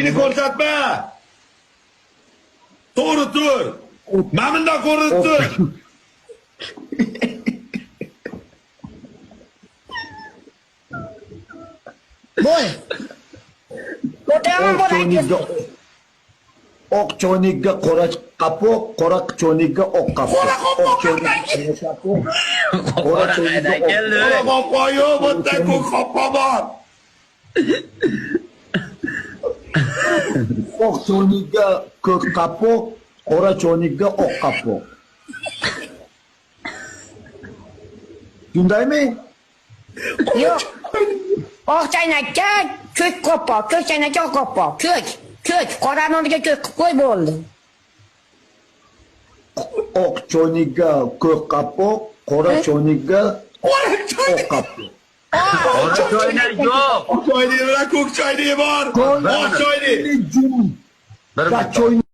Qo'lingni ko'rsatma. To'g'ri tur. Mana bundoq ko'rinib tur. Bo'l. O'taman bo'ladi. Oq choynakga qora qapoq, qora choynakga oq qapoq. Qora qapoq Qora choynakga keldi. Qora qo'pol yo'q, bu yerda ko'k qo'pol bor. oq choynakga ko'k qapoq, qora choynakga oq qapoq. Shundaymi? Yo'q. Oq chaynakka ko'k qo'pol, ko'k chaynakka oq qo'pol. Ko'k, qorani o'rniga ko'k qilib qo'y bo'ldi. Oq choynakga ko'k qapoq, qora choynakga Qora oq choynak. qapoq. Qora choynak yo'q. Oq choynak bilan ko'k choynak bor. Oq choynak. Bir choynak